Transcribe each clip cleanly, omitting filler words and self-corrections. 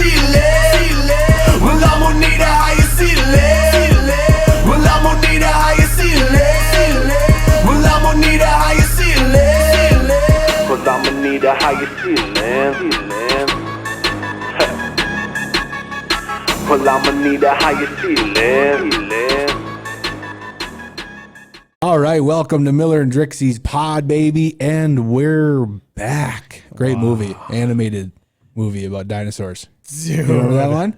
ceiling. Well, I'm gonna need a higher ceiling. Well, I'm gonna need a higher ceiling. Well, I'm gonna need a higher ceiling. Well, I'm gonna need a higher ceiling. Well, I'm gonna need a higher ceiling. All right, welcome to Miller and Dricksy's Pod, baby, and we're back. Great movie, animated movie about dinosaurs. Dude. You remember that one?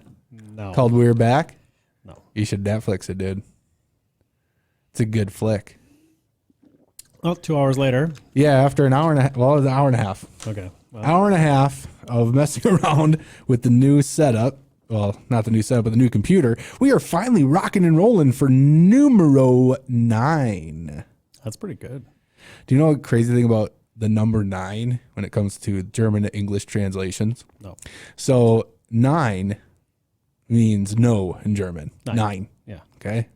No. Called We're Back? No. You should Netflix it, dude. It's a good flick. Well, 2 hours later. Yeah, after an hour and a half. Well, it was an hour and a half. Okay. Well, Hour and a half of messing around with the new setup. Well, not the new setup, but the new computer. We are finally rocking and rolling for numero 9. that's pretty good. Do you know a crazy thing about the number 9 when it comes to German to English translations? No. So 9 means no in German. 9. Yeah. Okay.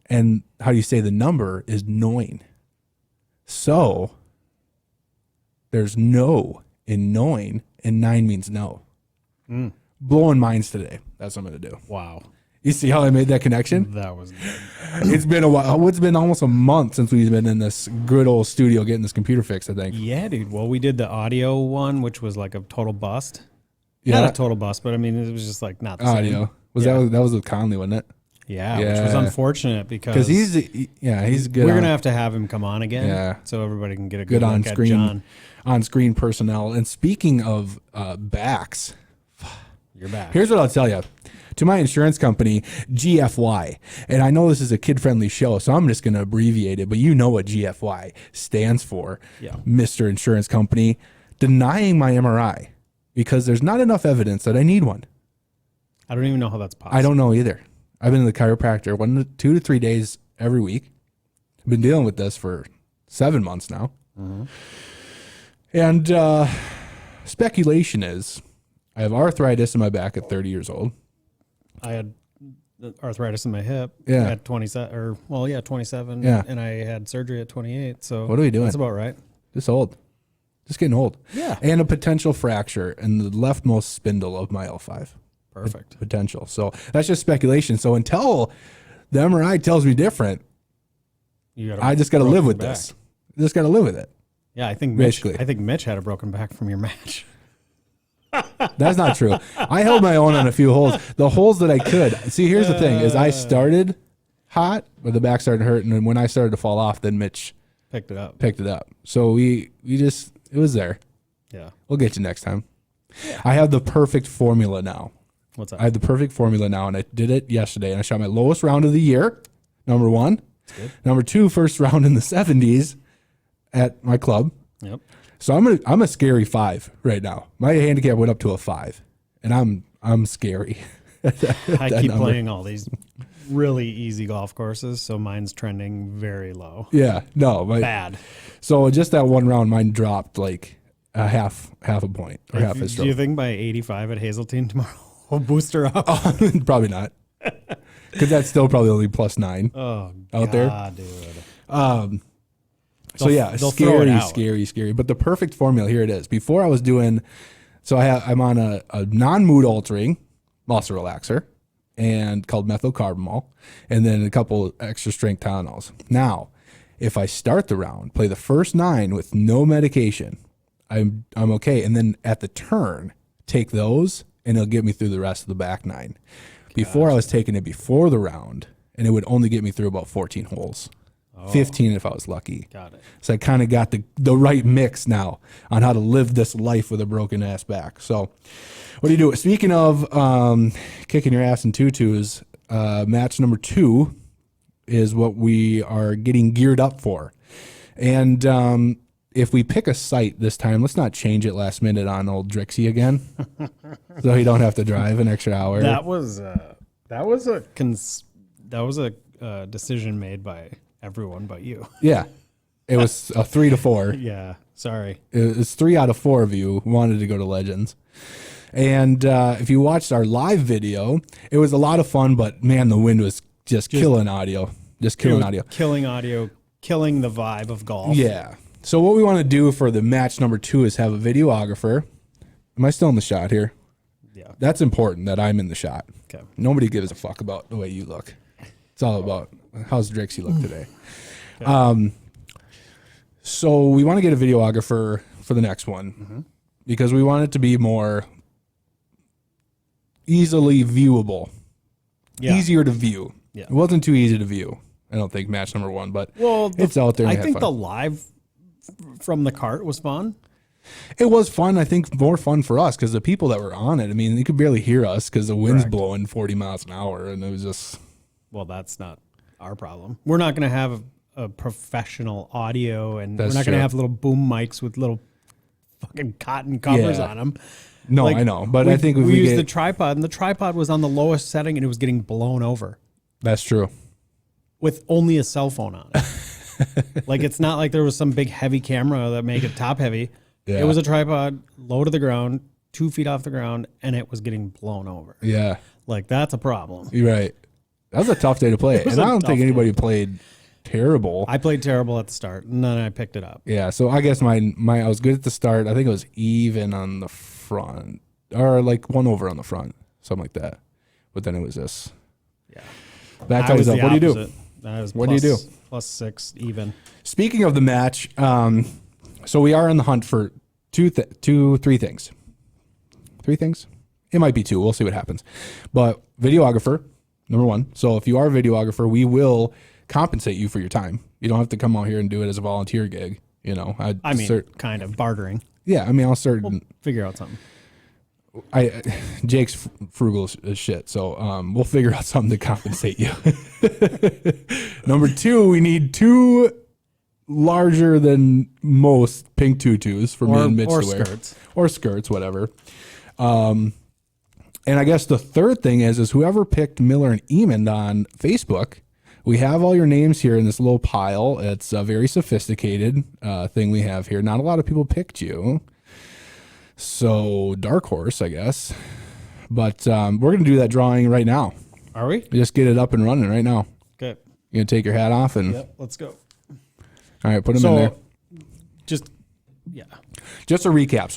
And how do you say the number is 9? So there's no in 9, and 9 means no. Blowing minds today. That's what I'm going to do. Wow. You see how I made that connection? That was good. It's been a while. It's been almost a month since we've been in this good old studio getting this computer fixed, I think. Yeah, dude. Well, we did the audio one, which was like a total bust. Yeah. Not a total bust, but I mean, it was just like not the Audio. same. Was Yeah. that was with Conley, wasn't it? Yeah, which Yeah. was unfortunate because Because he's good. we're on, gonna have to have him come on again. Yeah. So everybody can get a good good on look at screen John. on screen personnel. And speaking of backs, You're back. here's what I'll tell you. To my insurance company, GFY, and I know this is a kid-friendly show, so I'm just going to abbreviate it, but you know what GFY stands for, Yeah. Mr. Insurance Company, denying my MRI because there's not enough evidence that I need one. I don't even know how that's possible. I don't know either. I've been to the chiropractor 2 to 3 days every week. I've been dealing with this for 7 months now. And speculation is I have arthritis in my back at 30 years old. I had arthritis in my hip Yeah. at 27, 27. Yeah. And I had surgery at 28. So What are we doing? That's about right. Just old. Just getting old. Yeah. And a potential fracture in the leftmost spindle of my L5. Perfect. Potential. So that's just speculation. So until the MRI tells me different, You got a I just got to live broken with back. this. Just got to live with it. Yeah, I think Basically. Mitch had a broken back from your match. That's not true. I held my own on a few holes. The holes that I could. See, here's the thing: is I started hot, but the back started hurting, and when I started to fall off, then Mitch Picked it up. picked it up. So we just it was there. Yeah. We'll get you next time. I have the perfect formula now. What's up? I have the perfect formula now, and I did it yesterday, and I shot my lowest round of the year, number 1. good. Number 2, first round in the 70s at my club. Yep. So I'm a scary 5 right now. My handicap went up to a 5, and I'm scary. I keep playing all these really easy golf courses, so mine's trending very low. Yeah, no, Bad. So just that one round, mine dropped like a half a point or half a Do stroke. you think by 85 at Hazeltine tomorrow we'll boost her up? Probably not, because that's still probably only +9 Oh, out there. God, dude. So yeah, they'll throw it out. scary. But the perfect formula, here it is. Before I was doing, so I'm on a non-mood altering muscle relaxer and called methylcarbamol, and then a couple extra strength Tylenols. Now, if I start the round, play the first 9 with no medication, I'm okay. And then at the turn, take those, and it'll get me through the rest of the back 9. Before I was taking it before the round, and it would only get me through about 14 holes. 15 if I was lucky. Got it. So I kind of got the right mix now on how to live this life with a broken ass back. So what do you do? Speaking of kicking your ass in tutus, match number 2 is what we are getting geared up for. And if we pick a site this time, let's not change it last minute on old Dricksy again, so you don't have to drive an extra hour. That was a decision made by everyone but you. Yeah. It was a 3 to 4. Yeah. Sorry. It was 3 out of 4 of you wanted to go to Legends. And if you watched our live video, it was a lot of fun, but man, the wind was just killing audio. Just killing audio. Killing audio, killing the vibe of golf. Yeah. So what we want to do for the match number 2 is have a videographer. Am I still in the shot here? Yeah. That's important that I'm in the shot. Okay. Nobody gives a fuck about the way you look. It's all about how's Dricksy look today. Okay. So we want to get a videographer for the next one because we want it to be more easily viewable, easier to view. Yeah. It wasn't too easy to view. I don't think match number 1, but it's out there. I and think had the fun. live from the cart was fun. It was fun. I think more fun for us because the people that were on it, I mean, you could barely hear us because the wind's blowing 40 miles an hour, and it was just. Well, that's not our problem. We're not going to have a professional audio, and That's we're not going true. to have little boom mics with little fucking cotton covers on them. No, I know, but I think if we used get, the tripod, and the tripod was on the lowest setting, and it was getting blown over that's true. with only a cell phone on it. Like, it's not like there was some big heavy camera that make it top heavy. Yeah. It was a tripod, low to the ground, 2 feet off the ground, and it was getting blown over. Yeah, Like, that's a problem. you're right. That was a tough day to play, and I don't think anybody played terrible. I played terrible at the start, and then I picked it up. Yeah, so I guess my I was good at the start. I think it was even on the front, or like 1 over on the front, something like that. But then it was just back I was up. the What do you do? opposite. I was What do you do? +6 even. Speaking of the match, so we are on the hunt for three things. 3 things? It might be 2. We'll see what happens. But videographer, number 1. So if you are a videographer, we will compensate you for your time. You don't have to come out here and do it as a volunteer gig. You know, I mean, kind of bartering. yeah. I mean, I'll start. Figure out something. Jake's frugal as shit, so we'll figure out something to compensate you. Number 2, we need 2 larger than most pink tutus for me and Mitch to wear. Or skirts, whatever. And I guess the third thing is whoever picked Miller and Emond on Facebook, we have all your names here in this little pile. It's a very sophisticated thing we have here. Not a lot of people picked you. So dark horse, I guess. But we're going to do that drawing right now. Are we? Just get it up and running right now. Okay. You going to take your hat off and Yep. Let's go. all right, put them in there. Just Just a recap.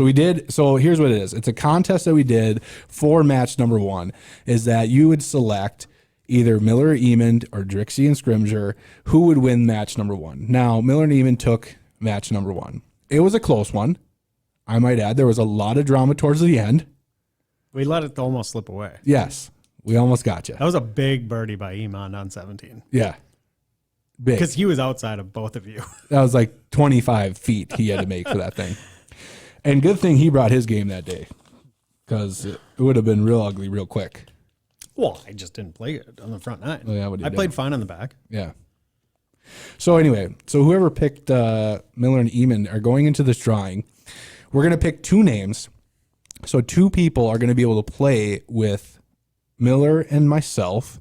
So here's what it is. It's a contest that we did for match number 1 is that you would select either Miller or Emond or Dricksy and Scrimger who would win match number 1. Now, Miller and Emond took match number 1. It was a close one. I might add there was a lot of drama towards the end. We let it almost slip away. Yes, we almost got you. That was a big birdie by Emond on 17. Yeah. Big. Because he was outside of both of you. That was like 25 feet he had to make for that thing. And good thing he brought his game that day because it would have been real ugly real quick. Well, I just didn't play it on the front 9. Oh, yeah, what I played fine on the back. Yeah. So anyway, whoever picked Miller and Emond are going into this drawing. We're going to pick 2 names. So 2 people are going to be able to play with Miller and myself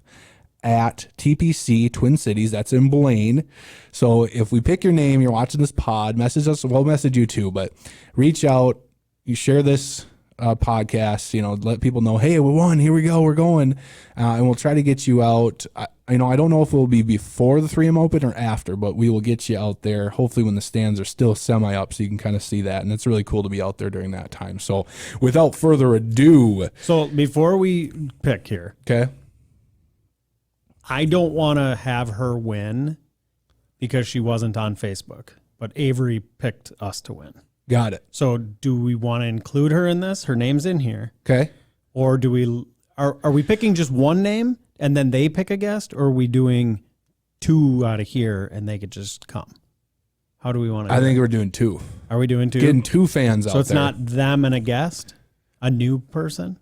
at TPC Twin Cities. That's in Blaine. So if we pick your name, you're watching this pod, message us. We'll message you too, but reach out. You share this podcast, let people know, hey, we won, here we go, we're going. And we'll try to get you out. I don't know if it will be before the 3M Open or after, but we will get you out there, hopefully when the stands are still semi up so you can kind of see that. And it's really cool to be out there during that time. So without further ado. So before we pick here, Okay. I don't want to have her win because she wasn't on Facebook, but Avery picked us to win. Got it. So do we want to include her in this? Her name's in here. Okay. Or do we are we picking just one name and then they pick a guest, or are we doing 2 out of here and they could just come? How do we want to I think we're doing 2. Are we doing 2? Getting 2 fans out there. So it's not them and a guest, a new person?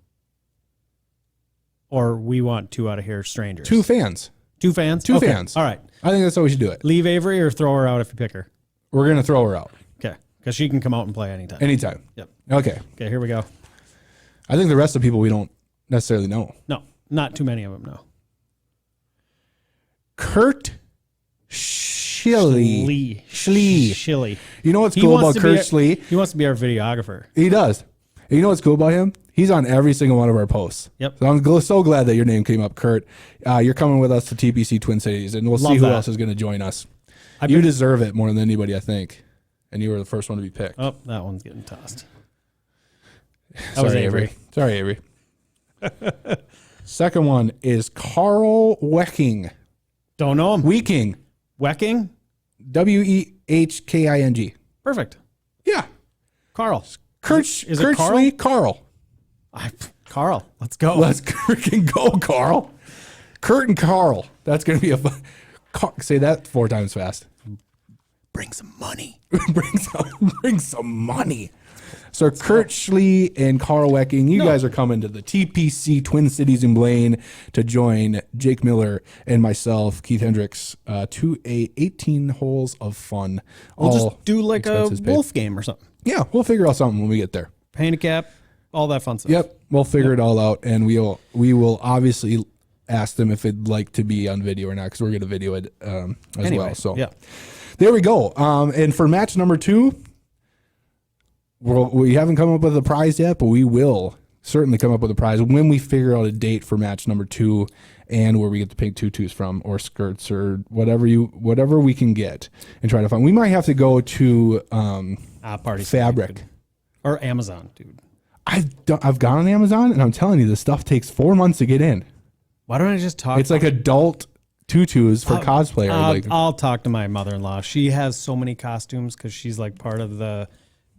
Or we want 2 out of here strangers? 2 fans. 2 fans? 2 Okay. fans. All right. I think that's how we should do it. Leave Avery or throw her out if you pick her? We're going to throw her out. Okay. Because she can come out and play anytime. Anytime. Yep. Okay. Okay, here we go. I think the rest of the people we don't necessarily know. No, not too many of them, no. Kurt Schilly. Schilly. You know what's cool about Kurt He Schlee? wants to be our videographer. He does. And you know what's cool about him? He's on every single one of our posts. Yep. So I'm so glad that your name came up, Kurt. You're coming with us to TPC Twin Cities, and we'll see Love who that. else is going to join us. You deserve it more than anybody, I think. And you were the first one to be picked. Oh, that one's getting tossed. That Sorry, was Avery. Sorry, Avery. Second one is Carl Wecking. Don't know him. Weeking. Wecking? Wehking. Perfect. Yeah. Carl. Is it Kirchley Carl. Carl, let's go. Let's freaking go, Carl. Kurt and Carl. That's going to be a fun. Say that 4 times fast. Bring some money. bring some money. So Kirchley and Carl Wecking, you guys are coming to the TPC Twin Cities in Blaine to join Jake Miller and myself, Keith Hendricks, to a 18 holes of fun. We'll just do like a expenses paid. wolf game or something. Yeah, we'll figure out something when we get there. Handicap, all that fun stuff. Yep, we'll figure it all out, and we will obviously ask them if they'd like to be on video or not, because we're going to video it as well. So yeah, there we go. And for match number 2, we haven't come up with a prize yet, but we will certainly come up with a prize when we figure out a date for match number 2 and where we get the pink tutus from, or skirts, or whatever we can get and try to find. We might have to go to Party Fabric or Amazon, dude. I've gone on Amazon, and I'm telling you, this stuff takes 4 months to get in. Why don't I just talk? It's like adult tutus for cosplayer. I'll talk to my mother-in-law. She has so many costumes because she's like part of the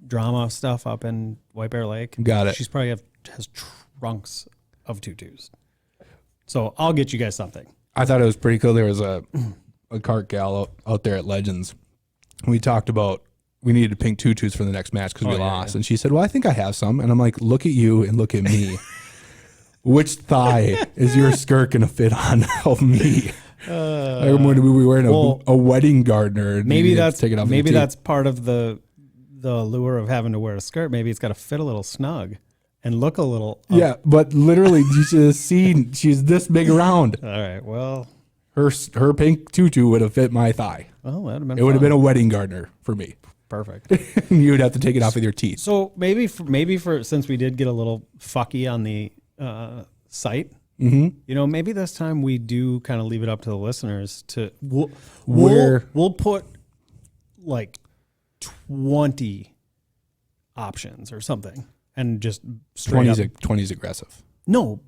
drama stuff up in White Bear Lake. Got it. She's probably has trunks of tutus. So I'll get you guys something. I thought it was pretty cool. There was a cart gal out there at Legends. We talked about we needed pink tutus for the next match because we lost. Yeah. And she said, well, I think I have some. And I'm like, look at you and look at me. Which thigh is your skirt going to fit on of me? I'm going to be wearing a wedding garter. Maybe that's part of the allure of having to wear a skirt. Maybe it's got to fit a little snug and look a little. Yeah, but literally, you should have seen she's this big around. All right, well, her pink tutu would have fit my thigh. Well, that'd have been. It would have been a wedding garter for me. Perfect. You would have to take it off with your teeth. So maybe since we did get a little fucky on the site, maybe this time we do kind of leave it up to the listeners to we'll put like 20 options or something, and just straight 20's aggressive. No,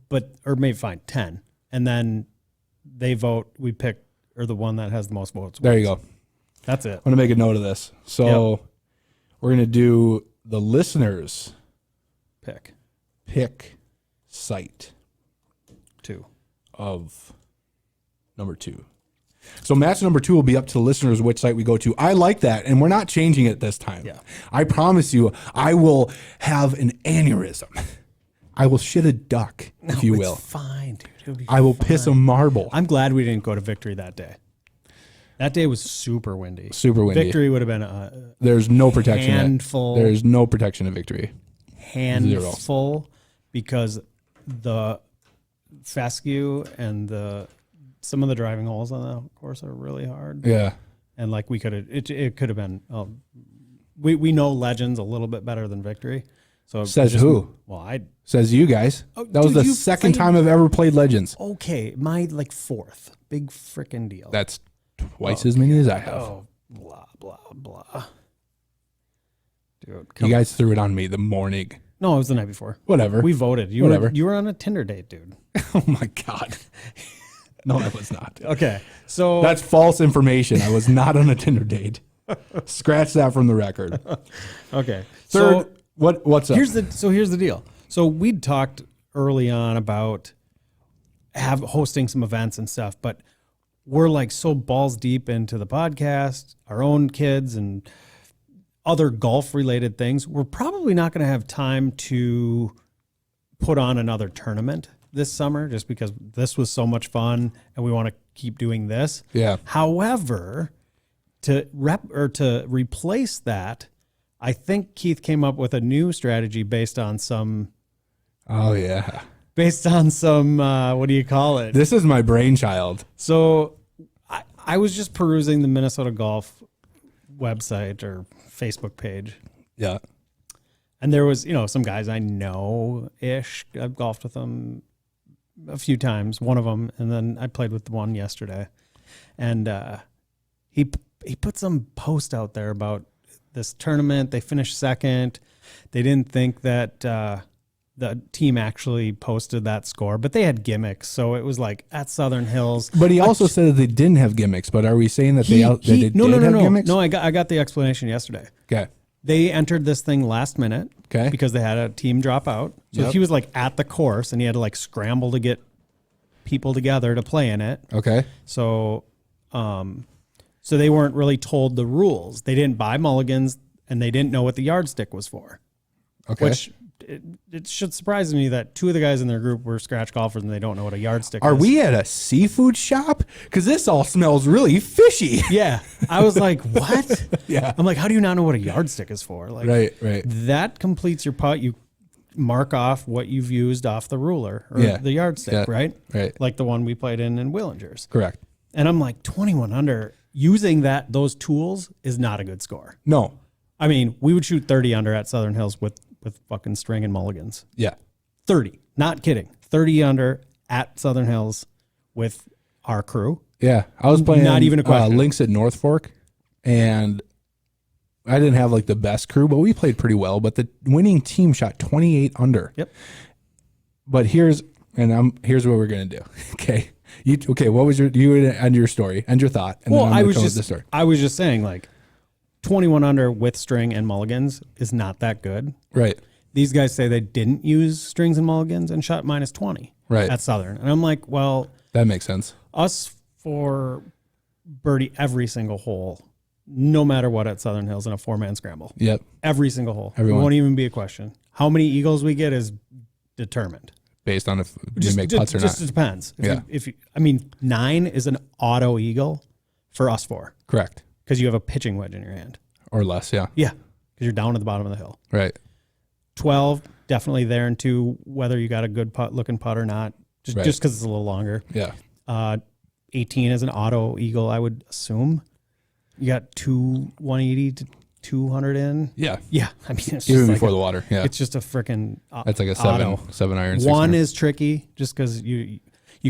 or maybe fine 10, and then they vote. We pick the one that has the most votes. There you go. That's it. I'm gonna make a note of this. So we're gonna do the listeners pick site 2 of number 2. So match number 2 will be up to the listeners which site we go to. I like that, and we're not changing it this time. Yeah. I promise you, I will have an aneurysm. I will shit a duck, if you will. It's fine, dude. It'll be I will fine. piss a marble. I'm glad we didn't go to Victory that day. That day was super windy. Super windy. Victory would have been There's no protection. Handful. There's no protection at Victory. Handful, because the fescue and some of the driving holes on the course are really hard. Yeah. And like we could have, it could have been. We know Legends a little bit better than Victory. So says who? Well, says you guys. That was the second time I've ever played Legends. Okay, my 4th big freaking deal. That's twice as many as I have. Oh, blah blah blah. Dude, you guys threw it on me the morning. No, it was the night before. Whatever. We voted. You were on a Tinder date, dude. Oh my God. No, I was not. Okay, so that's false information. I was not on a Tinder date. Scratch that from the record. Okay. Third, what's up? Here's the deal. So we'd talked early on about hosting some events and stuff, but we're like so balls deep into the podcast, our own kids and other golf related things. We're probably not going to have time to put on another tournament this summer just because this was so much fun and we want to keep doing this. Yeah. However, to replace that, I think Keith came up with a new strategy based on some. Oh yeah. Based on some, what do you call it? This is my brainchild. So I was just perusing the Minnesota Golf website or Facebook page. Yeah. And there was, some guys I know-ish. I've golfed with them a few times, one of them, and then I played with the one yesterday. And he put some post out there about this tournament. They finished second. They didn't think that the team actually posted that score, but they had gimmicks. So it was like at Southern Hills. But he also said that they didn't have gimmicks. But are we saying that they did have gimmicks? No, I got the explanation yesterday. Okay. They entered this thing last minute. Okay. Because they had a team drop out. So he was like at the course and he had to like scramble to get people together to play in it. Okay. So, so they weren't really told the rules. They didn't buy mulligans and they didn't know what the yardstick was for. Okay. Which it should surprise me that two of the guys in their group were scratch golfers and they don't know what a yardstick is. Are we at a seafood shop? Because this all smells really fishy. Yeah. I was like, what? Yeah. I'm like, how do you not know what a yardstick is for? Like, Right. that completes your putt. You mark off what you've used off the ruler or the yardstick, right? Right. Like the one we played in Willingers. Correct. And I'm like, 21 under, using those tools is not a good score. No. I mean, we would shoot 30 under at Southern Hills with fucking string and mulligans. Yeah. 30. Not kidding. 30 under at Southern Hills with our crew. Yeah. I was playing Not even a question. Links at North Fork, and I didn't have like the best crew, but we played pretty well. But the winning team shot 28 under. Yep. But here's what we're gonna do. Okay. What was you end your story, end your thought, and Well, then I'm gonna come with the story. I was just saying, like, 21 under with string and mulligans is not that good. Right. These guys say they didn't use strings and mulligans and shot minus 20 at Southern. And I'm like, well, that makes sense. us for birdie every single hole, no matter what at Southern Hills in a 4-man scramble. Yep. Every single hole. Everyone. It won't even be a question. How many eagles we get is determined. Based on if you make putts or just not. It depends. Yeah. I mean, 9 is an auto eagle for us 4. Correct. Because you have a pitching wedge in your hand. Or less, yeah. Yeah. Because you're down at the bottom of the hill. Right. 12, definitely there and 2, whether you got a good looking putt or not, just because it's a little longer. Yeah. 18 is an auto eagle, I would assume. You got 180 to 200 in. Yeah. Yeah. I mean, it's Even just before like the water. Yeah. It's just a freaking That's like a auto. 7 iron. 1 iron. is tricky just because you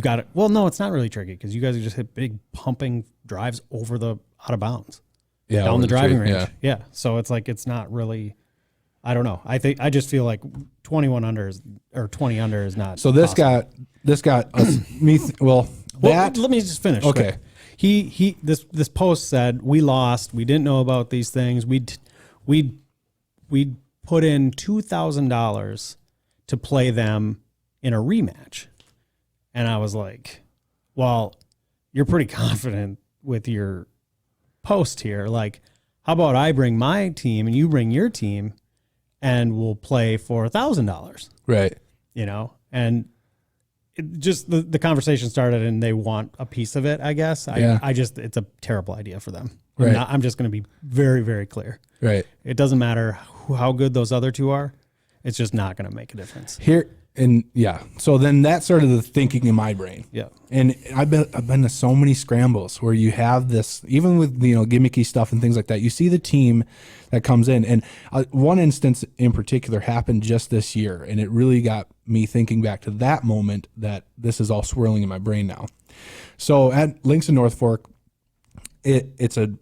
got it. Well, no, it's not really tricky because you guys just hit big pumping drives over the out of bounds. Yeah, Down the driving tree, range. Yeah. So it's like, it's not really, I don't know. I just feel like 21 under or 20 under is not. So this got us, well, that. let me just finish. Okay. Quick. This post said we lost. We didn't know about these things. We put in $2,000 to play them in a rematch, and I was like, well, you're pretty confident with your post here. Like, how about I bring my team and you bring your team, and we'll play for $1,000. Right. And it just the conversation started and they want a piece of it, I guess. Yeah. It's a terrible idea for them. Right. I'm just going to be very, very clear. Right. It doesn't matter how good those other two are. It's just not going to make a difference. Here and yeah. So then that started the thinking in my brain. Yeah. And I've been to so many scrambles where you have this, even with gimmicky stuff and things like that. You see the team that comes in, and one instance in particular happened just this year, and it really got me thinking back to that moment that this is all swirling in my brain now. So at Links in North Fork, it's a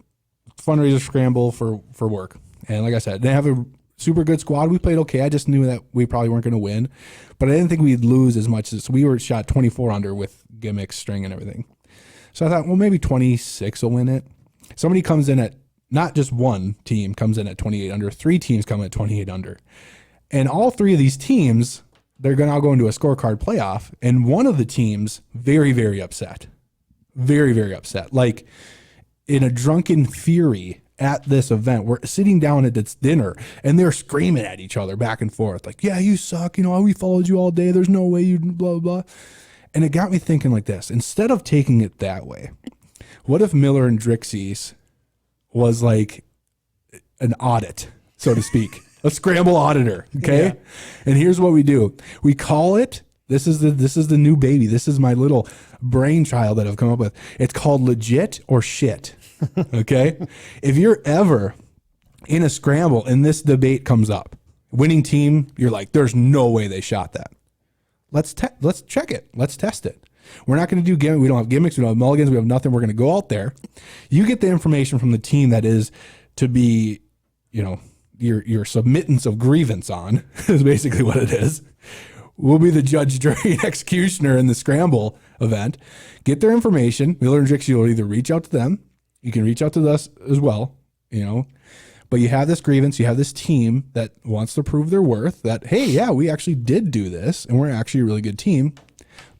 fundraiser scramble for work, and like I said, they have a super good squad. We played okay. I just knew that we probably weren't going to win, but I didn't think we'd lose as much as we were shot 24 under with gimmicks, string, and everything. So I thought, well, maybe 26 will win it. Somebody comes in at, not just one team comes in at 28 under, 3 teams come in at 28 under. And all 3 of these teams, they're going to all go into a scorecard playoff. And one of the teams, very, very upset. Very, very upset. Like in a drunken fury at this event. We're sitting down at this dinner and they're screaming at each other back and forth. Like, yeah, you suck. We followed you all day. There's no way you blah, blah. And it got me thinking like this. Instead of taking it that way, what if Miller and Dricksy's was like an audit, so to speak, a scramble auditor. Okay. Yeah. And here's what we do. We call it, this is the new baby. This is my little brainchild that I've come up with. It's called legit or shit. Okay. If you're ever in a scramble and this debate comes up, winning team, you're like, there's no way they shot that. Let's check it. Let's test it. We're not going to do gimmicks. We don't have gimmicks. We don't have mulligans. We have nothing. We're going to go out there. You get the information from the team that is to be, your submittance of grievance on is basically what it is. We'll be the judge, jury, and executioner in the scramble event. Get their information. Miller and Dricksy will either reach out to them. You can reach out to us as well, But you have this grievance. You have this team that wants to prove their worth that, hey, yeah, we actually did do this, and we're actually a really good team.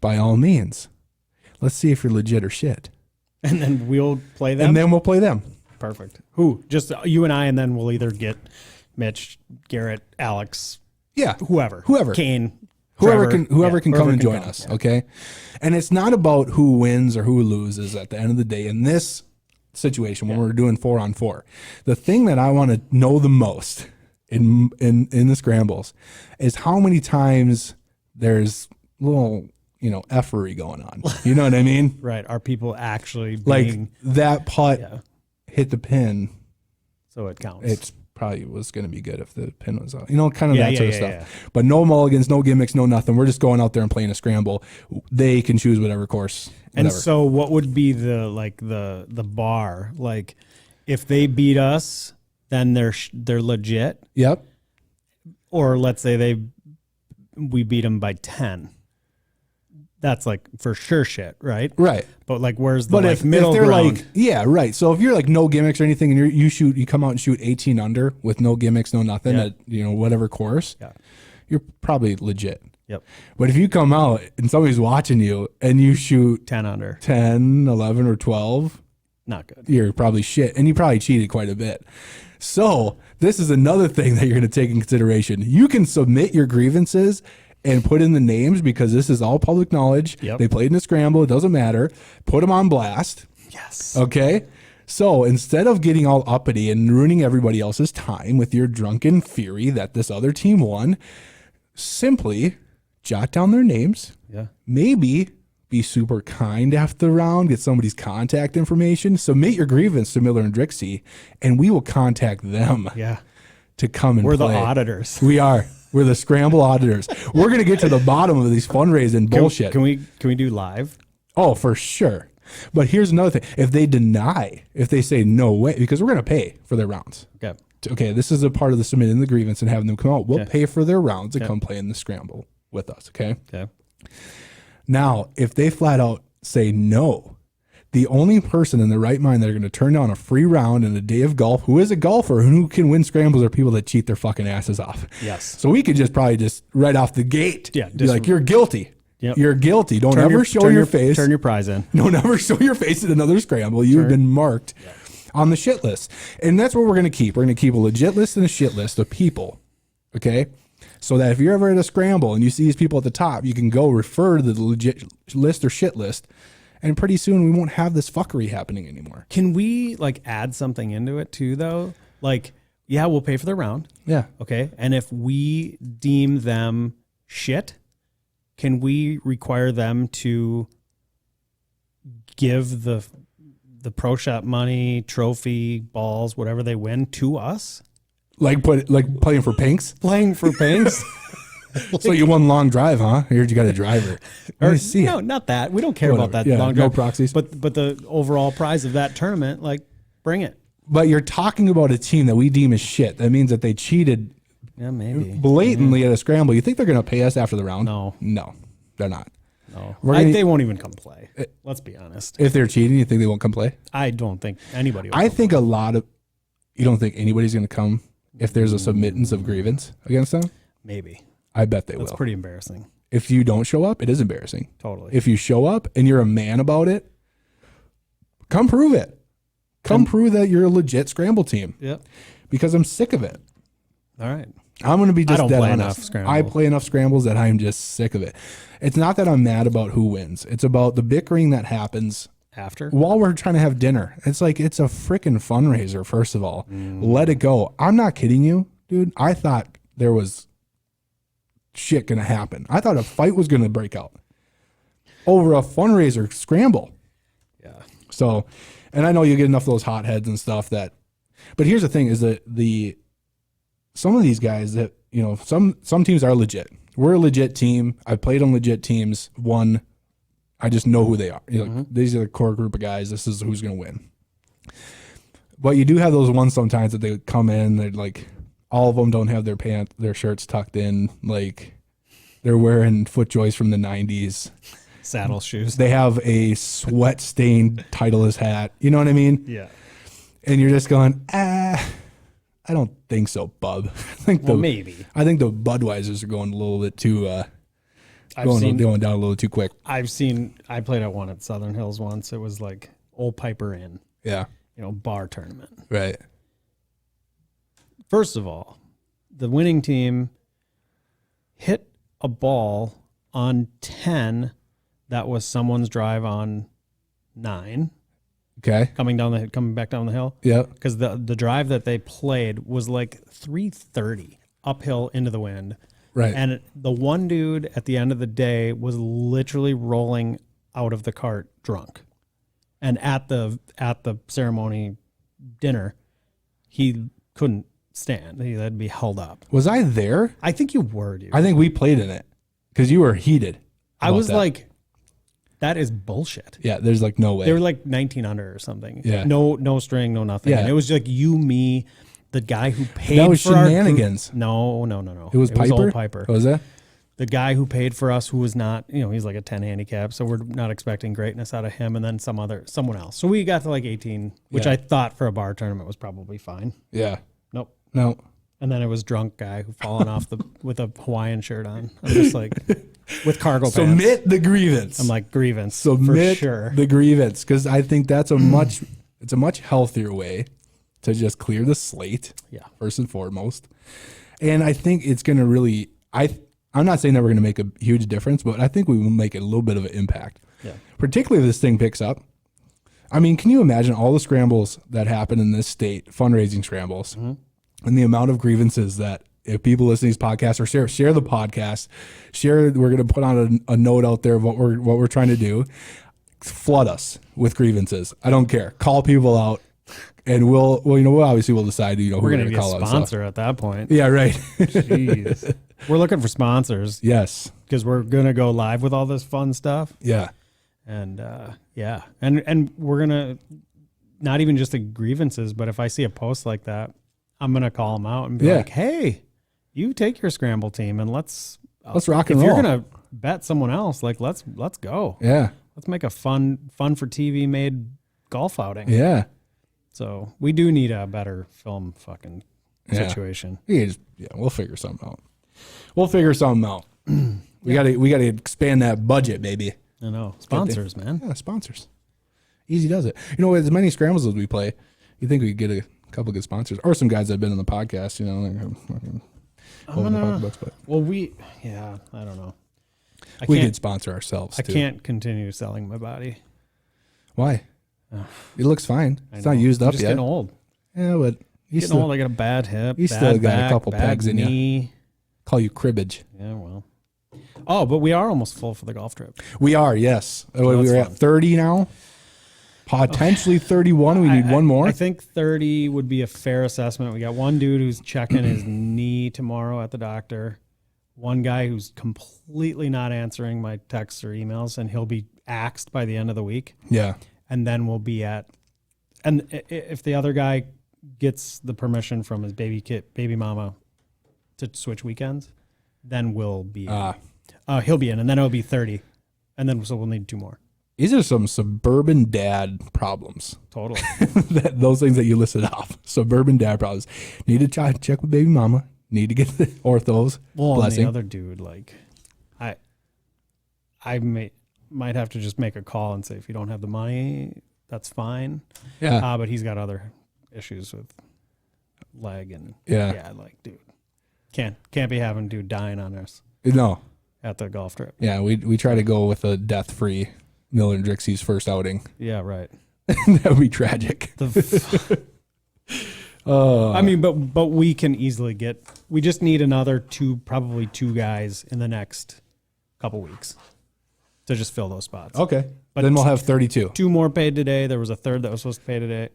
By all means, let's see if you're legit or shit. And then we'll play them? And then we'll play them. Perfect. Who? Just you and I, and then we'll either get Mitch, Garrett, Alex, whoever, Kane, whoever Trevor, can come and join us. Yeah. Okay. And it's not about who wins or who loses at the end of the day. In this situation, when we're doing 4-on-4, the thing that I want to know the most in the scrambles is how many times there's little, effery going on. You know what I mean? Right. Are people actually like that putt hit the pin? So it counts. It's probably was going to be good if the pin was out, kind of that sort of stuff. Yeah. But no mulligans, no gimmicks, no nothing. We're just going out there and playing a scramble. They can choose whatever course. Whatever. And so what would be the bar? Like if they beat us, then they're legit. Yep. Or let's say we beat them by 10. That's like for sure shit, right? Right. But like, where's the middle ground? Right. So if you're like no gimmicks or anything, and you come out and shoot 18 under with no gimmicks, no nothing at whatever course, you're probably legit. Yep. But if you come out and somebody's watching you and you shoot 10 under, 10, 11, or 12, not good. You're probably shit, and you probably cheated quite a bit. So this is another thing that you're going to take in consideration. You can submit your grievances and put in the names because this is all public knowledge. Yep. They played in a scramble. It doesn't matter. Put them on blast. Yes. Okay. So instead of getting all uppity and ruining everybody else's time with your drunken fury that this other team won, simply jot down their names. Yeah. Maybe be super kind after the round. Get somebody's contact information. Submit your grievance to Miller and Dricksy, and we will contact them. Yeah. To come and We're play. the auditors. We are. We're the scramble auditors. We're going to get to the bottom of these fundraising bullshit. Can we do live? Oh, for sure. But here's another thing. If they say no way, because we're going to pay for their rounds. Okay. Okay, this is a part of the submitting the grievance and having them come out. We'll pay for their rounds and come play in the scramble with us, okay? Okay. Now, if they flat out say no, the only person in their right mind that are going to turn down a free round in a day of golf, who is a golfer and who can win scrambles, are people that cheat their fucking asses off. Yes. So we could probably just right off the gate, be like, you're guilty. Yep. You're guilty. Don't ever show your face. Turn your prize in. Don't ever show your face at another scramble. You've been marked on the shit list. And that's what we're going to keep. We're going to keep a legit list and a shit list of people. Okay? So that if you're ever at a scramble and you see these people at the top, you can go refer to the legit list or shit list. And pretty soon we won't have this fuckery happening anymore. Can we add something into it too, though? We'll pay for the round. Yeah. Okay. And if we deem them shit, can we require them to give the pro shop money, trophy, balls, whatever they win to us? Like playing for pinks? Playing for pinks? So you won long drive, huh? I heard you got a driver. Let me see. No, not that. We don't care about that long drive. No proxies. But the overall prize of that tournament, bring it. But you're talking about a team that we deem as shit. That means that they cheated blatantly at a scramble. You think they're going to pay us after the round? No, they're not. No, they won't even come play. Let's be honest. If they're cheating, you think they won't come play? I don't think anybody will. I think a lot of, you don't think anybody's going to come if there's a submittance of grievance against them? Maybe. I bet they will. That's pretty embarrassing. If you don't show up, it is embarrassing. Totally. If you show up and you're a man about it, come prove it. Come prove that you're a legit scramble team. Yep. Because I'm sick of it. All right. I'm going to be just dead play honest. enough scramble. I play enough scrambles that I'm just sick of it. It's not that I'm mad about who wins. It's about the bickering that happens after while we're trying to have dinner. It's like, it's a freaking fundraiser, first of all. Let it go. I'm not kidding you, dude. I thought there was shit going to happen. I thought a fight was going to break out over a fundraiser scramble. Yeah. So, and I know you get enough of those hotheads and stuff that, but here's the thing is that some of these guys that, some teams are legit. We're a legit team. I've played on legit teams. I just know who they are. These are the core group of guys. This is who's going to win. But you do have those ones sometimes that they come in, they're like All of them don't have their shirts tucked in. Like they're wearing foot joys from the 90s. Saddle shoes. They have a sweat stained Titleist hat. You know what I mean? Yeah. And you're just going, I don't think so, bub. Maybe. I think the Budweisers are going a little bit too, going down a little too quick. I played at one at Southern Hills once. It was like Old Piper Inn, Yeah. bar tournament. Right. First of all, the winning team hit a ball on 10 that was someone's drive on 9. Okay. Coming back down the hill. Yeah. Because the drive that they played was like 330 uphill into the wind. Right. And the one dude at the end of the day was literally rolling out of the cart drunk. And at the ceremony dinner, he couldn't stand. He had to be held up. Was I there? I think you were, dude. I think we played in it because you were heated. I was that. like, that is bullshit. Yeah, there's like no way. They were like 19 under or something. Yeah. No string, no nothing. Yeah. And it was like you, me, the guy who paid That was for our shenanigans. No. It was Piper? old Piper. Was that? The guy who paid for us, who was not, he's like a 10 handicap, so we're not expecting greatness out of him, and then someone else. So we got to like 18, which Yeah. I thought for a bar tournament was probably fine. Yeah. Nope. No. And then it was drunk guy who fallen off with a Hawaiian shirt on. I'm just like, with cargo pants. Submit the grievance. I'm like, grievance, Submit for sure. the grievance, because I think that's a much healthier way to just clear the slate. Yeah. First and foremost, and I think it's going to really. I'm not saying that we're going to make a huge difference, but I think we will make a little bit of an impact. Yeah. Particularly if this thing picks up. I mean, can you imagine all the scrambles that happen in this state, fundraising scrambles, and the amount of grievances that if people listen to these podcasts or share the podcast, we're going to put on a note out there of what we're trying to do. Flood us with grievances. I don't care. Call people out, and we'll obviously decide who We're we're going to going to be call a out. sponsor at that point. Yeah, right. Jeez. We're looking for sponsors Yes. because we're going to go live with all this fun stuff. Yeah. And and we're going to, not even just the grievances, but if I see a post like that, I'm going to call them out and be like, hey, you take your scramble team and let's rock and if roll. you're going to bet someone else, like let's go. Yeah. Let's make a fun for TV made golf outing. Yeah. So we do need a better film fucking situation. We'll figure something out. We gotta expand that budget, baby. I know. Sponsors, man. Yeah, sponsors. Easy does it. With as many scrambles as we play, you think we could get a couple good sponsors or some guys that have been on the podcast. I don't know. We could sponsor ourselves. I too. can't continue selling my body. Why? It looks fine. It's not used I'm up just yet. getting old. Yeah, but Getting old. I got a bad hip. You bad still got back, a couple bad pegs in you. knee. Call you cribbage. Yeah, well. Oh, but we are almost full for the golf trip. We are, yes. So we that's were fun. at 30 now. Potentially 31. We need one more. I think 30 would be a fair assessment. We got one dude who's checking his knee tomorrow at the doctor. One guy who's completely not answering my texts or emails, and he'll be axed by the end of the week. Yeah. And then we'll be and if the other guy gets the permission from his baby mama to switch weekends, then we'll be he'll be in, and then it'll be 30. And then so we'll need 2 more. These are some suburban dad problems. Totally. Those things that you listed off. Suburban dad problems. Need to check with baby mama. Need to get the orthos. Well, blessing. and the other dude, like, I might have to just make a call and say, if you don't have the money, that's fine. Yeah. But he's got other issues with leg and like, dude, can't be having dude dying on us No. at the golf trip. Yeah, we try to go with a death-free Miller and Dricksy's first outing. Yeah, right. That would be tragic. I mean, but we can easily we just need another probably two guys in the next couple weeks to just fill those spots. Okay. But then we'll have 32. 2 more paid today. There was a third that was supposed to pay today.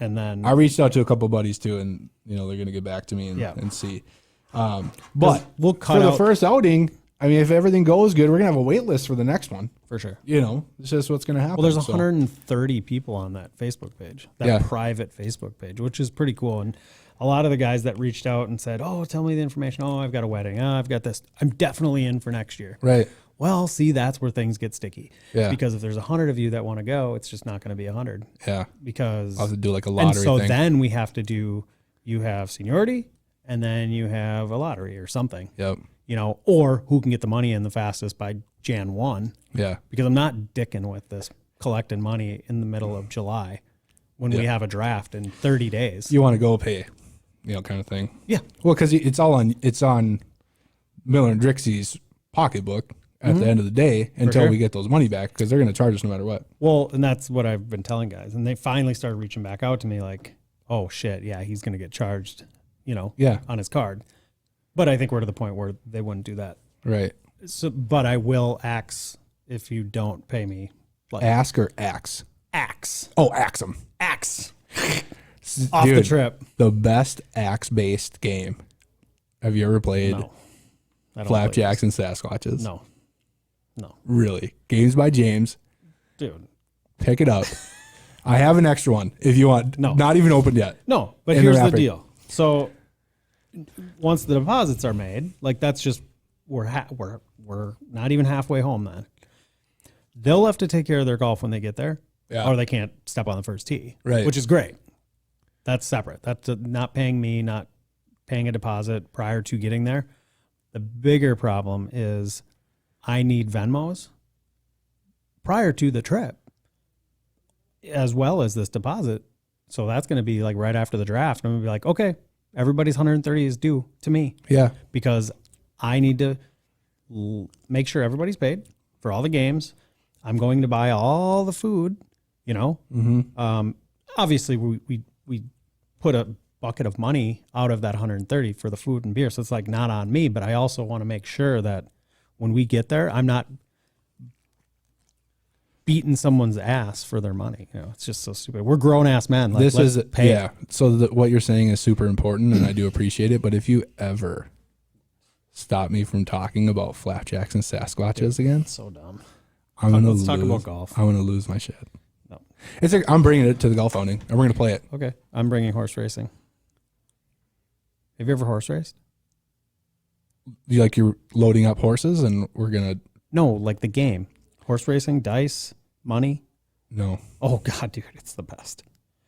And then I reached out to a couple buddies too, and they're going to get back to me and see. But we'll cut for the out first outing, I mean, if everything goes good, we're going to have a wait list for the next one. for sure. It's just what's going to happen. Well, there's so. 130 people on that Facebook page, that private Facebook page, which is pretty cool. And a lot of the guys that reached out and said, "Oh, tell me the information. Oh, I've got a wedding. Oh, I've got this. I'm definitely in for next year." Right. Well, see, that's where things get sticky. Yeah. Because if there's 100 of you that want to go, it's just not going to be 100. Yeah. Because I'll have to do like a lottery and so thing. then we have to do. You have seniority, and then you have a lottery or something. Yep. You know, or who can get the money in the fastest by Jan 1. Yeah. Because I'm not dicking with this collecting money in the middle of July when we have a draft in 30 days. You want to go pay, kind of thing. Yeah. Well, because it's on Miller and Dricksy's pocketbook at the end of the day until sure. we get those money back, because they're going to charge us no matter what. Well, and that's what I've been telling guys. And they finally started reaching back out to me like, oh, shit, yeah, he's going to get charged, on his card. But I think we're to the point where they wouldn't do that. Right. So, but I will axe if you don't pay me. Like, Ask or axe? axe. Oh, axe them. Axe. Off the Dude, trip. The best axe-based game. Have you ever played No. I don't Flapjacks and Sasquatches? No. No. Really. Games by James. Dude. Pick it up. I have an extra one if you want. No. Not even opened yet. No, but In the here's the wrapper. deal. So once the deposits are made, like that's just we're not even halfway home then. They'll have to take care of their golf when they get there, Yeah. or they can't step on the first tee, Right. which is great. That's separate. That's not paying me, not paying a deposit prior to getting there. The bigger problem is I need Venmos prior to the trip, as well as this deposit. So that's going to be like right after the draft. I'm going to be like, okay, everybody's 130 is due to me Yeah. because I need to make sure everybody's paid for all the games. I'm going to buy all the food, Obviously, we put a bucket of money out of that 130 for the food and beer. So it's like not on me, but I also want to make sure that when we get there, I'm not beating someone's ass for their money. It's just so stupid. We're grown ass men. Like, This is pay. yeah. So what you're saying is super important, and I do appreciate it. But if you ever stop me from talking about Flapjacks and Sasquatches again, So dumb. I'm gonna Let's lose. talk about golf. I'm gonna lose my shit. No. I'm bringing it to the golf outing, and we're gonna play it. Okay. I'm bringing horse racing. Have you ever horse raced? You're loading up horses, and we're gonna No, like the game. Horse racing, dice, money. no. Oh God, dude, it's the best.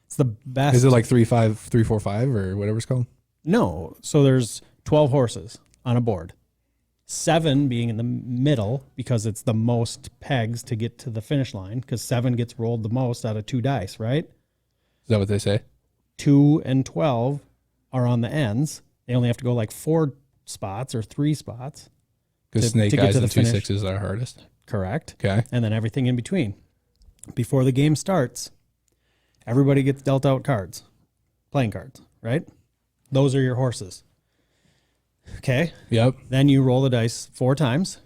It's the best. Is it like 3-5, 3-4-5, or whatever it's called? No. So there's 12 horses on a board. 7 being in the middle because it's the most pegs to get to the finish line because 7 gets rolled the most out of 2 dice, right? Is that what they say? 2 and 12 are on the ends. They only have to go like 4 spots or 3 spots. Because To snake get eyes to and the 2 finish. sixes are hardest. Correct. Okay. And then everything in between. Before the game starts, everybody gets dealt out cards, playing cards, right? Those are your horses. Okay. Yep. Then you roll the dice 4 times.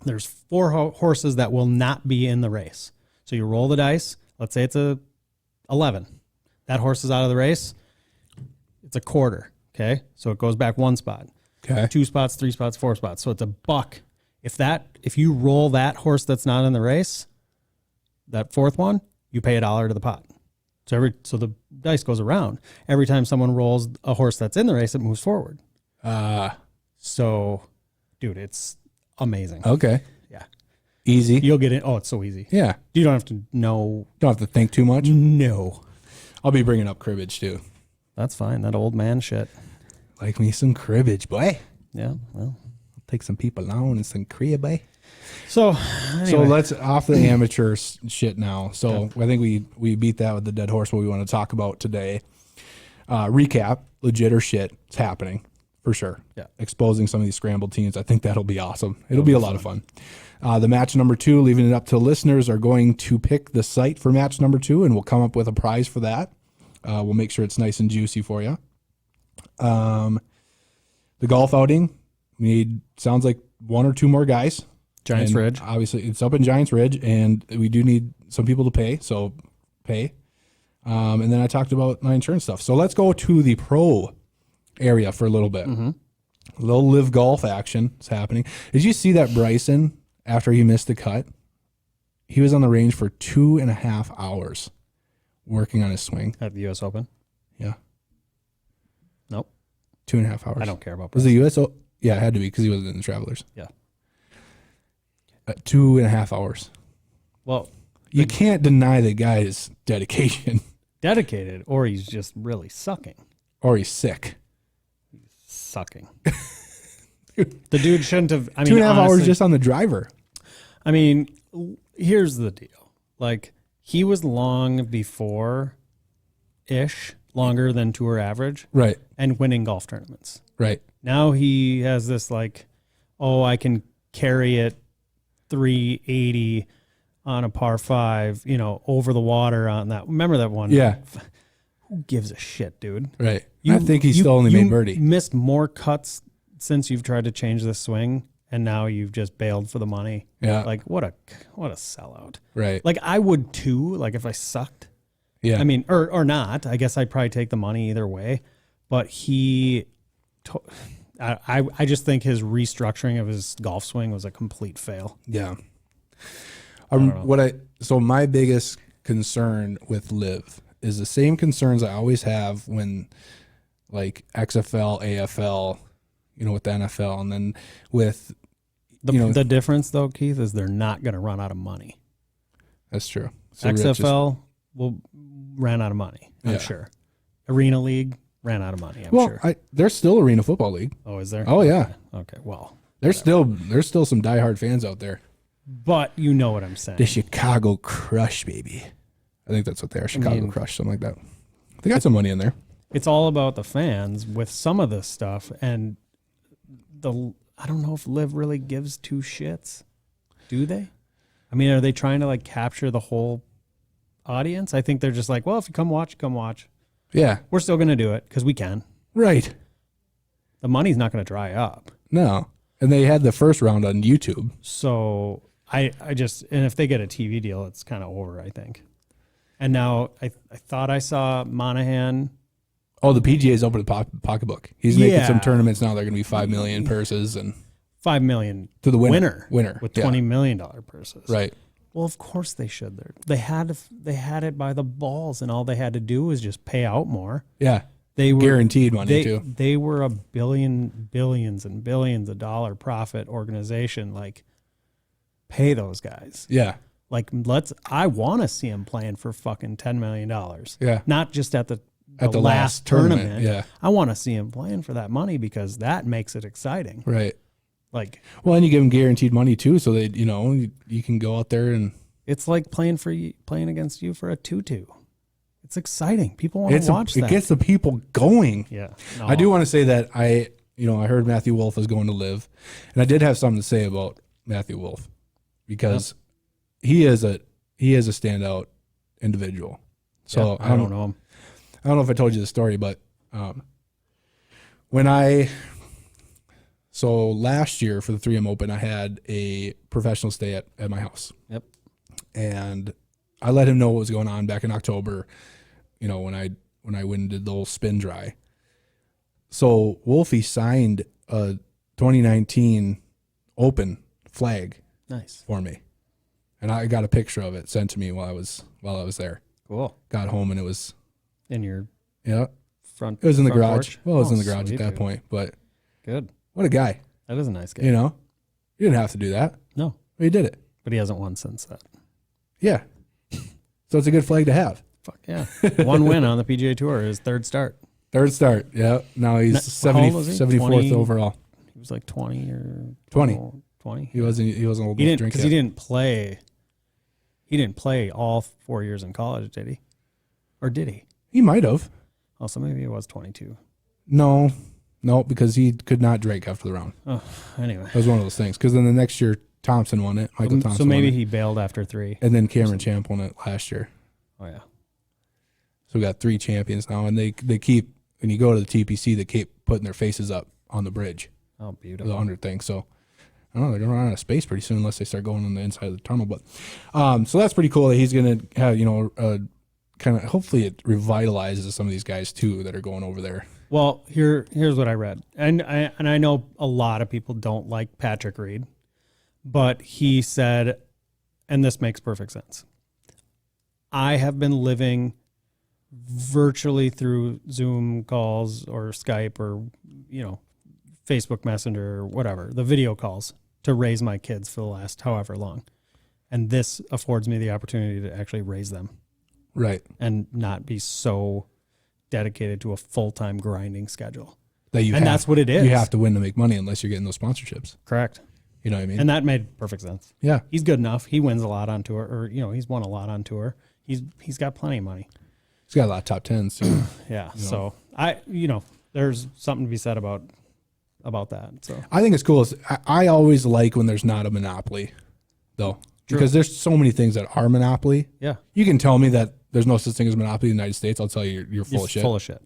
There's 4 horses that will not be in the race. So you roll the dice. Let's say it's a 11. That horse is out of the race. It's a quarter. Okay. So it goes back 1 spot. Okay. 2 spots, 3 spots, 4 spots. So it's a buck. If you roll that horse that's not in the race, that 4th one, you pay $1 to the pot. So the dice goes around. Every time someone rolls a horse that's in the race, it moves forward. So, dude, it's amazing. Okay. Yeah. Easy. You'll get it. Oh, it's so easy. Yeah. You don't have to know. Don't have to think too much. No. I'll be bringing up cribbage too. That's fine. That old man shit. Like me some cribbage, boy. Yeah. Well. Take some people on and some cribbage. So, So anyway. let's off the amateur shit now. So I think we beat that with the dead horse. What we want to talk about today. Recap, legit or shit, it's happening for sure. Yeah. Exposing some of these scrambled teams. I think that'll be awesome. It'll be a lot of fun. The match number 2, leaving it up to listeners, are going to pick the site for match number 2, and we'll come up with a prize for that. We'll make sure it's nice and juicy for you. The golf outing, we need, sounds like 1 or 2 more guys. Giants And Ridge. Obviously, it's up in Giants Ridge, and we do need some people to pay, so pay. And then I talked about my insurance stuff. So let's go to the pro area for a little bit. A little live golf action is happening. Did you see that Bryson, after he missed the cut, he was on the range for 2.5 hours working on his swing? At the U.S. Open. Yeah. 2.5 hours. I don't care about Was price. the U.S.? Yeah, it had to be because he wasn't in the Travelers. Yeah. 2.5 hours. Well, You can't deny the guy's dedication, dedicated, or he's just really sucking. or he's sick. Sucking. The dude shouldn't have. I mean, 2.5 hours honestly, just on the driver. I mean, here's the deal. Like, he was long before ish, longer than tour average, Right. and winning golf tournaments. Right. Now he has this like, oh, I can carry it 380 on a par 5, you know, over the water on that. Remember that one? Yeah. Who gives a shit, dude? Right. I think he still only made birdie. Missed more cuts since you've tried to change the swing, and now you've just bailed for the money. Yeah. Like, what a sellout. Right. Like, I would too, like if I sucked. Yeah. I mean, or not. I guess I'd probably take the money either way. But I just think his restructuring of his golf swing was a complete fail. Yeah. know. So my biggest concern with Live is the same concerns I always have when like XFL, AFL, you know, with the NFL, and then with The difference though, Keith, is they're not going to run out of money. That's true. So XFL ran out of money, I'm Yeah. sure. Arena League ran out of money, I'm sure. There's still Arena Football League. Oh, is there? Oh yeah. Okay, well. There's still some diehard fans out there. But you know what I'm saying. The Chicago Crush, baby. I think that's what they are. Chicago Crush, something like that. They got some money in there. It's all about the fans with some of this stuff, and I don't know if Liv really gives two shits. Do they? I mean, are they trying to like capture the whole audience? I think they're just like, well, if you come watch, come watch. Yeah. We're still going to do it because we can. Right. The money's not going to dry up. No. And they had the first round on YouTube. So I just, and if they get a TV deal, it's kind of over, I think. And now I thought I saw Monahan. Oh, the PGA's open the pocketbook. He's making Yeah. some tournaments now. They're going to be 5 million purses and $5 million to the winner with $20 million purses. Right. Well, of course they should. They had it by the balls, and all they had to do was just pay out more. Yeah. They were guaranteed money too. They were a billions and billions of dollar profit organization. Like, pay those guys. Yeah. Like, I want to see them playing for fucking $10 million. Yeah. Not just at the last tournament. Yeah. I want to see them playing for that money because that makes it exciting. Right. Like, well, and you give them guaranteed money too, so they, you can go out there and it's like playing against you for a 2-2. It's exciting. People want to watch that. It gets the people going. Yeah. No. I do want to say that I heard Matthew Wolf is going to Live, and I did have something to say about Matthew Wolf because he is a standout individual. So I don't know him. I don't know if I told you the story, but so last year for the 3M Open, I had a professional stay at my house. Yep. And I let him know what was going on back in October, when I went and did the whole spin dry. So Wolfie signed a 2019 Open flag Nice. for me. And I got a picture of it sent to me while I was there. Cool. Got home and it was In your it was in the front garage. porch? Well, it was in the Oh, garage sweet, at that dude. point, but Good. what a guy. That is a nice guy. You didn't have to do that. No, But he did it. but he hasn't won since that. Yeah. So it's a good flag to have. Fuck yeah. One win on the PGA Tour, his third start. Third start. Yeah. Now he's How old was he? 74th 20? overall. He was like 20 or 20. 20. He wasn't old He enough to didn't drink because yet. he didn't play. He didn't play all 4 years in college, did he? Or did he? He might have. Oh, so maybe he was 22. No, because he could not drink after the round. Oh, anyway. That was one of those things. Because then the next year, Thompson won it. Michael Thompson So maybe won it. he bailed after 3. And then Cameron Champ won it last year. Oh yeah. So we got 3 champions now. And they keep, when you go to the TPC, they keep putting their faces up on the bridge. Oh, The beautiful. 100 thing. So I don't know, they're going to run out of space pretty soon unless they start going on the inside of the tunnel. But so that's pretty cool that he's going to have, kind of, hopefully it revitalizes some of these guys too that are going over there. Well, here's what I read, and I know a lot of people don't like Patrick Reed, but he said, and this makes perfect sense. I have been living virtually through Zoom calls or Skype or Facebook Messenger or whatever, the video calls to raise my kids for the last however long. And this affords me the opportunity to actually raise them. Right. And not be so dedicated to a full-time grinding schedule. That's what it is. You have to win to make money unless you're getting those sponsorships. Correct. You know what I mean? And that made perfect sense. Yeah. He's good enough. He wins a lot on tour, or he's won a lot on tour. He's got plenty of money. He's got a lot of top tens. So, yeah. So there's something to be said about that. So I think it's cool. I always like when there's not a monopoly, though, because there's so many things that are monopoly. Yeah. You can tell me that there's no such thing as monopoly in the United States. I'll tell you you're full of shit. Full of shit.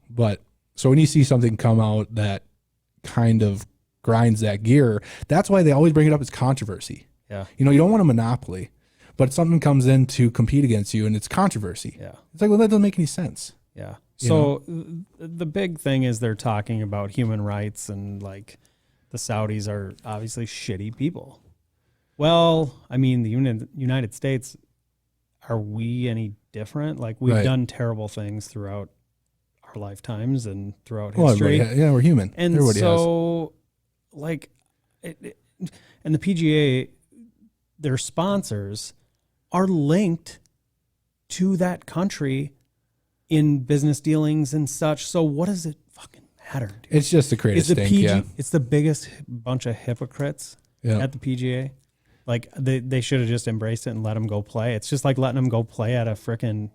But so when you see something come out that kind of grinds that gear, that's why they always bring it up as controversy. Yeah. You don't want a monopoly, but something comes in to compete against you and it's controversy. Yeah. It's like, well, that doesn't make any sense. Yeah. So the big thing is they're talking about human rights and like the Saudis are obviously shitty people. Well, I mean, the United States, are we any different? Like we've done terrible things throughout our lifetimes and throughout history. Yeah, we're human. And everybody so like, and the PGA, their sponsors are linked to that country in business dealings and such. So what does it fucking matter, dude? It's just to create a stink, It's the biggest bunch of hypocrites at the PGA. Like they should have just embraced it and let them go play. It's just like letting them go play at a frickin'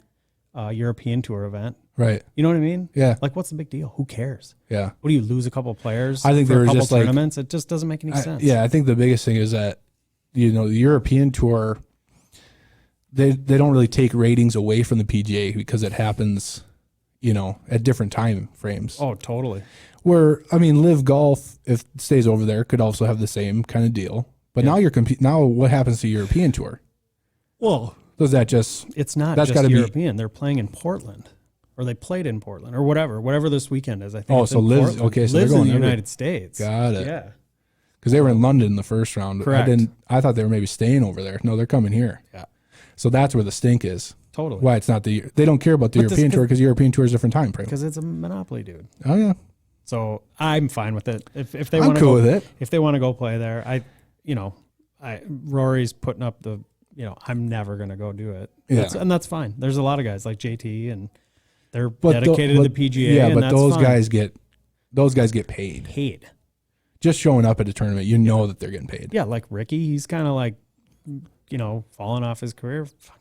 European Tour event. Right. You know what I mean? Yeah. Like what's the big deal? Who cares? Yeah. What do you lose a couple players? I think for there a was couple just tournaments? It just doesn't make any sense. Yeah, I think the biggest thing is that the European Tour, they don't really take ratings away from the PGA because it happens, at different time frames. Oh, totally. Where Live Golf, if it stays over there, could also have the same kind of deal. But now now what happens to European Tour? Well, does that just it's not that's just European. They're playing in Portland, or they played in Portland, or whatever this weekend is. I think. Oh, so Liv's okay. So Liv's they're going in the United States. Got it. Yeah. Because they were in London in the first round. Correct. I thought they were maybe staying over there. No, they're coming here. Yeah. So that's where the stink is. Totally. Why it's not they don't care about the European Tour because European Tour is a different time frame. Because it's a monopoly, dude. Oh yeah. So I'm fine with it. If they I'm want to cool go with it. If they want to go play there, Rory's putting up the. I'm never gonna go do it. Yeah. And that's fine. There's a lot of guys like JT and they're dedicated to the PGA. Yeah, and but that's those fine. guys get paid. Paid. Just showing up at a tournament, know that they're getting paid. Yeah, like Ricky, he's kind of like, falling off his career. Fuck.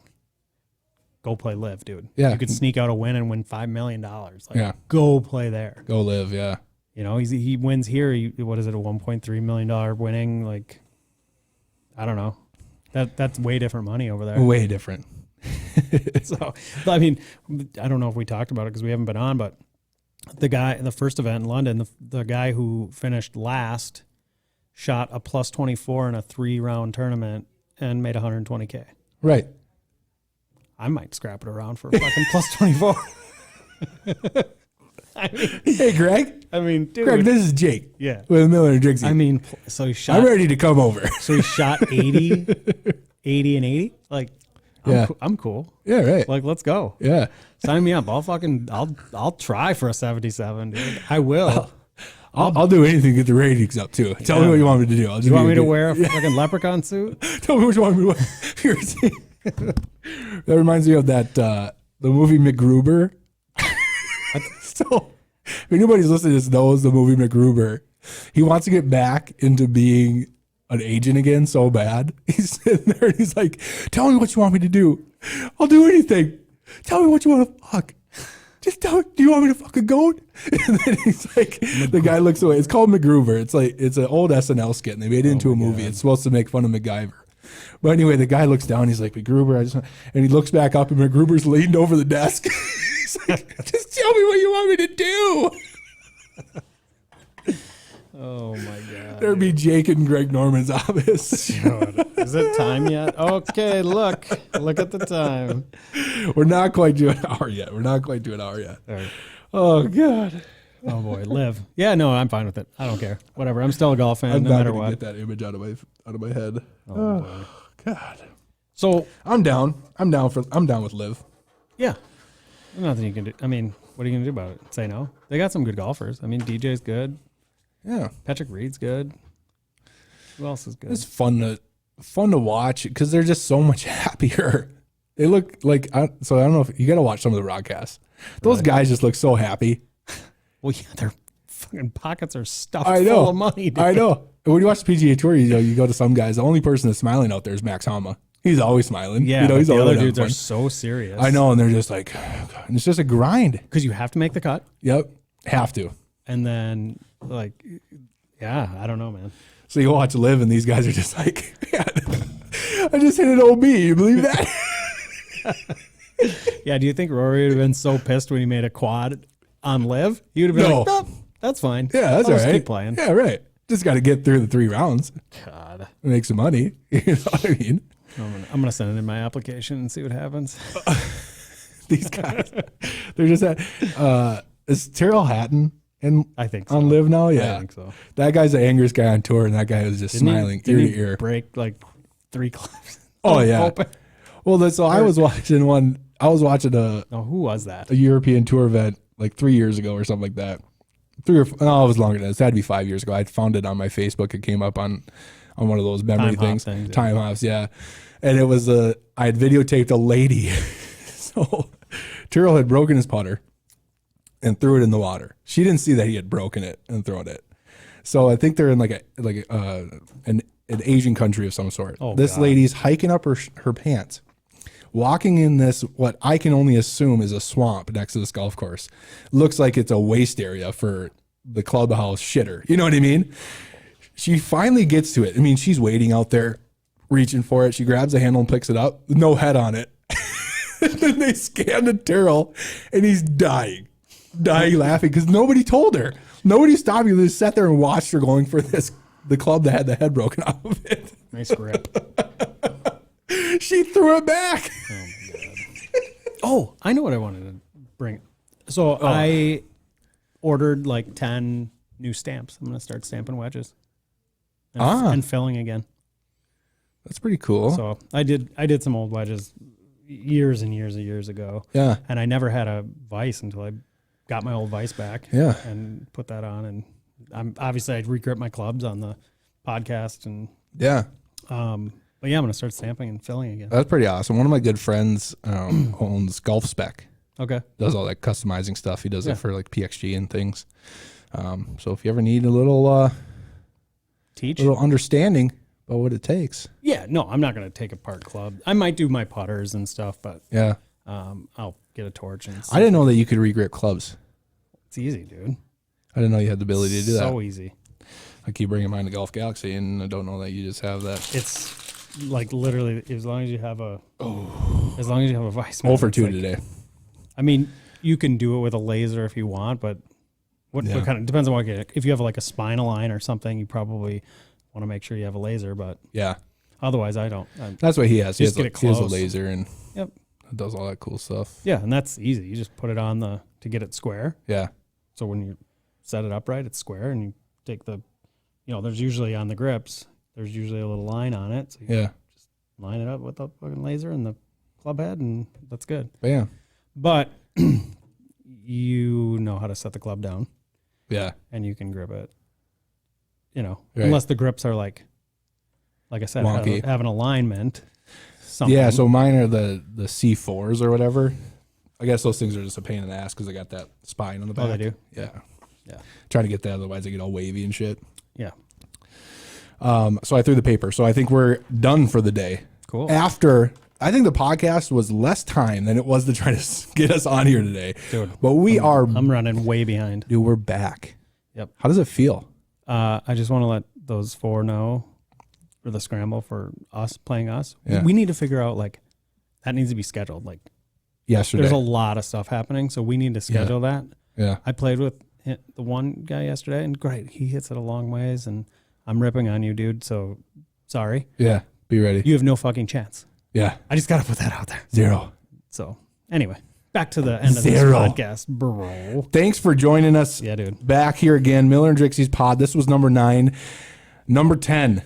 Go play Live, dude. Yeah. You could sneak out a win and win $5 million. Like, yeah. Go play there. Go Live, yeah. He wins here. What is it, a $1.3 million winning? Like, I don't know. That's way different money over there. Way different. So, I mean, I don't know if we talked about it because we haven't been on, but the first event in London, the guy who finished last shot a plus 24 in a 3-round tournament and made $120K. Right. I might scrap it around for a fucking plus 24. Hey, Greg. Dude. Greg, this is Jake. Yeah. With Miller and Dricksy. So he shot. I'm ready to come over. So he shot 80 and 80. Like, I'm cool. Yeah, right. Like, let's go. Yeah. Sign me up. I'll try for a 77, dude. I will. I'll do anything to get the ratings up too. Tell me what you want me to do. You want me to wear a fucking leprechaun suit? Tell me what you want me to wear. That reminds me of that the movie MacGruber. So, if anybody's listening to this knows the movie MacGruber, he wants to get back into being an agent again so bad. He's sitting there and he's like, tell me what you want me to do. I'll do anything. Tell me what you want to fuck. Just tell me, do you want me to fuck a goat? And then he's like, the guy looks away. It's called MacGruber. It's an old SNL skit and they made it into a movie. God. It's supposed to make fun of MacGyver. But anyway, the guy looks down. He's like, MacGruber, and he looks back up and MacGruber's leaned over the desk. He's like, just tell me what you want me to do. Oh my God. There'd be Jake in Greg Norman's office. Is it time yet? Okay, look at the time. We're not quite to an hour yet. All right. Oh God. Oh boy, Live. Yeah, no, I'm fine with it. I don't care. Whatever. I'm still a golf fan, I'm no not matter gonna what. get that image out of my head. Oh boy. God. So I'm down with Live. Yeah. Nothing you can do. What are you gonna do about it? Say no? They got some good golfers. I mean, DJ's good. Yeah. Patrick Reed's good. Who else is good? It's fun to watch because they're just so much happier. They look like, so I don't know if you got to watch some of the broadcasts. Those guys just look so happy. Well, yeah, their fucking pockets are stuffed I know. full of money, dude. I know. When you watch the PGA Tour, you go to some guys. The only person that's smiling out there is Max Homa. He's always smiling. Yeah, you know, but he's the always other having dudes are fun. so serious. I know, and they're just like, oh, God. And it's just a grind. Because you have to make the cut. Yep, have to. And then, like, yeah, I don't know, man. So you watch Live, and these guys are just like, man, I just hit an OB. You believe that? Yeah, do you think Rory would have been so pissed when he made a quad on Live? He would have been No. like, "Nope, that's fine. Yeah, that's I'll all just right. keep playing." Yeah, right. Just got to get through the 3 rounds. God, Make some money. You know what I mean? I'm gonna send it in my application and see what happens. These guys, they're just at. Is Terrell Hatton I think so. on Live now? Yeah, I think so. That guy's the angriest guy on tour, and that guy was just smiling ear Didn't to he ear. break like 3 clubs. Oh yeah. Open. Well, so I was watching one. I was watching a Who was that? European tour event like 3 years ago or something like that. 3 or no, it was longer than that. It had to be 5 years ago. I found it on my Facebook. It came up on one of those memory Time hop things. things, yeah. Time hops, yeah. And it was I had videotaped a lady. So Tyrrell had broken his putter and threw it in the water. She didn't see that he had broken it and thrown it. So I think they're in an Asian country of some sort. Oh, this God. lady's hiking up her pants, walking in this, what I can only assume is a swamp next to this golf course. Looks like it's a waste area for the clubhouse shitter. You know what I mean? She finally gets to it. I mean, she's waiting out there, reaching for it. She grabs the handle and picks it up. No head on it. And then they scan the Terrell, and he's dying laughing because nobody told her. Nobody stopped you. They just sat there and watched her going for the club that had the head broken off of it. Nice grip. She threw it back. Oh my God. Oh, I know what I wanted to bring. So I ordered like 10 new stamps. I'm going to start stamping wedges and filling again. That's pretty cool. So I did some old wedges years and years and years ago. Yeah. And I never had a vise until I got my old vise back. Yeah. And put that on. And obviously I'd regrip my clubs on the podcast and Yeah. but yeah, I'm gonna start stamping and filling again. That's pretty awesome. One of my good friends owns Golf Spec. Okay. Does all that customizing stuff. He does it for like PXG and things. So if you ever need a little Teach. little understanding about what it takes. Yeah, no, I'm not gonna take apart club. I might do my putters and stuff, but Yeah. I'll get a torch and I didn't know that you could regrip clubs. it's easy, dude. I didn't know you had the ability to do that. So easy. I keep bringing mine to Golf Galaxy, and I don't know that you just have that. It's like literally as long as you have a as long as you have a vice. Oh for it's 2 like- today. I mean, you can do it with a laser if you want, but what kind of depends on what you get. If you have like a spinal line or something, you probably want to make sure you have a laser. But Yeah. otherwise, I don't. That's what he has. He Just has, get it he has a close. laser and Yep. it does all that cool stuff. Yeah, and that's easy. You just put it on to get it square. Yeah. So when you set it up right, it's square, and you take there's usually on the grips, there's usually a little line on it. So you Yeah. line it up with the fucking laser and the club head, and that's good. Bam. But you know how to set the club down, Yeah. and you can grip it. Right. Unless the grips are like I said, Wonky. have an alignment. Something. Yeah. So mine are the C4s or whatever. I guess those things are just a pain in the ass because they got that spine on the back. Oh, they do? Yeah. Yeah. Trying to get that, otherwise they get all wavy and shit. Yeah. So I threw the paper. So I think we're done for the day. Cool. After, I think the podcast was less time than it was to try to get us on here today. Dude, But I'm running way behind. dude, we're back. Yep. How does it feel? I just want to let those 4 know for the scramble for us playing us. Yeah. We need to figure out that needs to be scheduled. Yesterday. There's a lot of stuff happening, so we need to schedule that. Yeah. I played with the one guy yesterday, and great, he hits it a long ways, and I'm ripping on you, dude. So sorry, Yeah. Be ready. you have no fucking chance. Yeah. I just got to put that out there. 0. So anyway, back to the end of 0. this podcast, bro. Thanks for joining us. Yeah, dude. Back here again, Miller and Dricksy's pod. This was number 9. Number 10.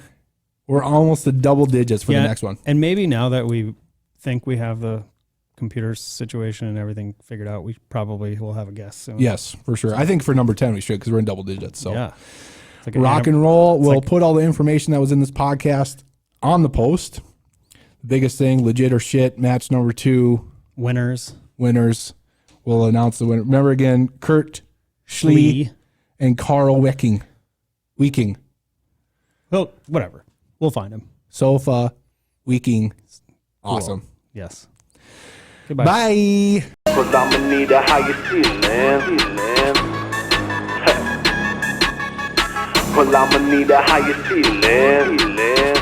We're almost to double digits for the next one. And maybe now that we think we have the computer situation and everything figured out, we probably will have a guest soon. Yes, for sure. I think for number 10 we should, because we're in double digits. So Yeah. It's like rock and roll. We'll put all the information that was in this podcast on the post. The biggest thing, legit or shit, match number 2. winners. We'll announce the winner. Remember again, Kurt Schlee and Carl Weeking. Well, whatever. We'll find him. Sofa Weeking. Awesome. Cool. Yes. Goodbye. Bye. Cause I'ma need a how you feeling. Cause I'ma need a how you feeling.